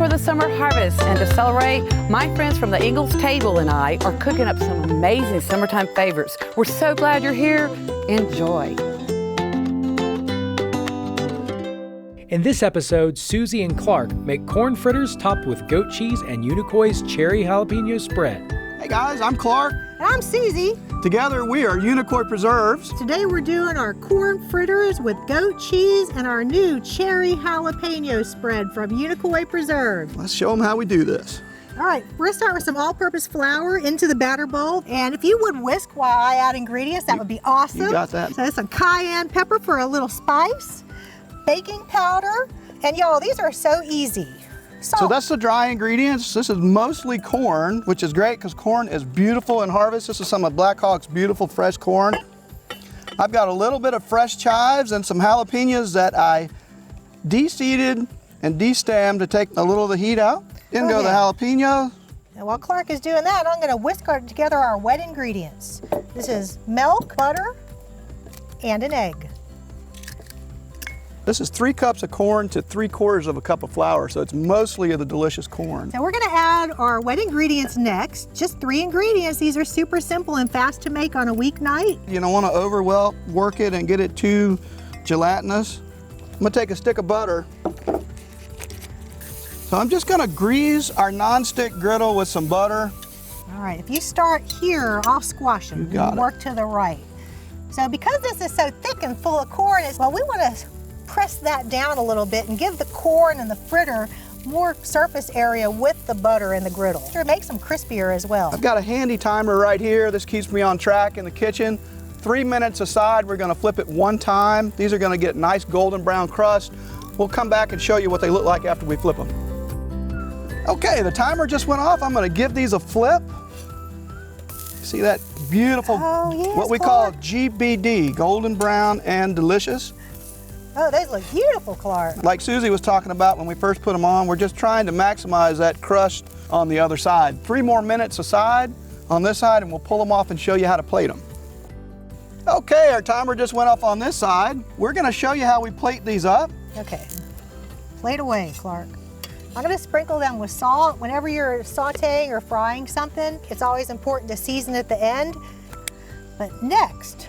for the summer harvest, and to celebrate, my friends from the Ingles table and I are cooking up some amazing summertime favorites. We're so glad you're here. Enjoy. In this episode, Susie and Clark make corn fritters topped with goat cheese and Unicoi's cherry jalapeno spread. Hey guys, I'm Clark. And I'm Susy. Together we are Unicoi Preserves. Today we're doing our corn fritters with goat cheese and our new cherry jalapeno spread from Unicoi Preserves. Let's show them how we do this. All right, we're gonna start with some all-purpose flour into the batter bowl. And if you would whisk while I add ingredients, that would be awesome. You got that. So some cayenne pepper for a little spice, baking powder, and y'all, these are so easy. Salt. So that's the dry ingredients. This is mostly corn, which is great because corn is beautiful in harvest. This is some of Black Hawk's beautiful fresh corn. I've got a little bit of fresh chives and some jalapenos that I de-seeded and de-stemmed to take a little of the heat out. In go the jalapeno. And while Clark is doing that, I'm gonna whisk together our wet ingredients. This is milk, butter, and an egg. This is 3 cups of corn to 3/4 of a cup of flour, so it's mostly of the delicious corn. So we're gonna add our wet ingredients next. Just 3 ingredients. These are super simple and fast to make on a weeknight. You don't want to overwork it and get it too gelatinous. I'm gonna take a stick of butter. So I'm just gonna grease our non-stick griddle with some butter. All right, if you start here, I'll squash them. You got it. Work to the right. So because this is so thick and full of corn, we wanna press that down a little bit and give the corn and the fritter more surface area with the butter and the griddle. It makes them crispier as well. I've got a handy timer right here. This keeps me on track in the kitchen. 3 minutes aside, we're gonna flip it 1 time. These are gonna get nice golden brown crust. We'll come back and show you what they look like after we flip them. Okay, the timer just went off. I'm gonna give these a flip. See that beautiful, what we call GBD, golden brown and delicious. Oh, those look beautiful, Clark. Like Susie was talking about when we first put them on, we're just trying to maximize that crust on the other side. 3 more minutes aside on this side and we'll pull them off and show you how to plate them. Okay, our timer just went off on this side. We're gonna show you how we plate these up. Okay, plate away, Clark. I'm gonna sprinkle them with salt. Whenever you're sauteing or frying something, it's always important to season at the end. But next,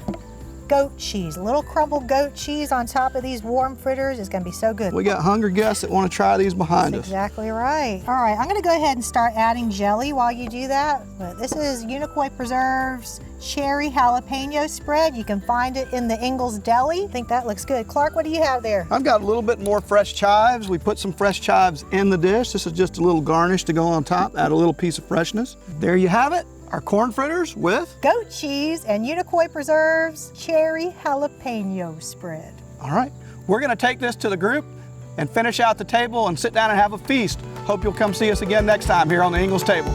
goat cheese. A little crumbled goat cheese on top of these warm fritters is gonna be so good. We got hungry guests that wanna try these behind us. Exactly right. All right, I'm gonna go ahead and start adding jelly while you do that. But this is Unicoi Preserves cherry jalapeno spread. You can find it in the Ingles deli. I think that looks good. Clark, what do you have there? I've got a little bit more fresh chives. We put some fresh chives in the dish. This is just a little garnish to go on top, add a little piece of freshness. There you have it, our corn fritters with goat cheese and Unicoi Preserves cherry jalapeno spread. All right, we're gonna take this to the group and finish out the table and sit down and have a feast. Hope you'll come see us again next time here on the Ingles table.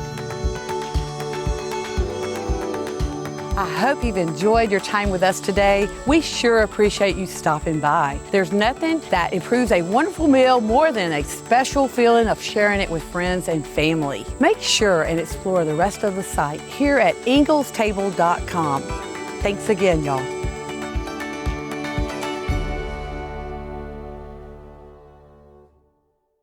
I hope you've enjoyed your time with us today. We sure appreciate you stopping by. There's nothing that improves a wonderful meal more than a special feeling of sharing it with friends and family. Make sure and explore the rest of the site here at inglestable.com. Thanks again, y'all.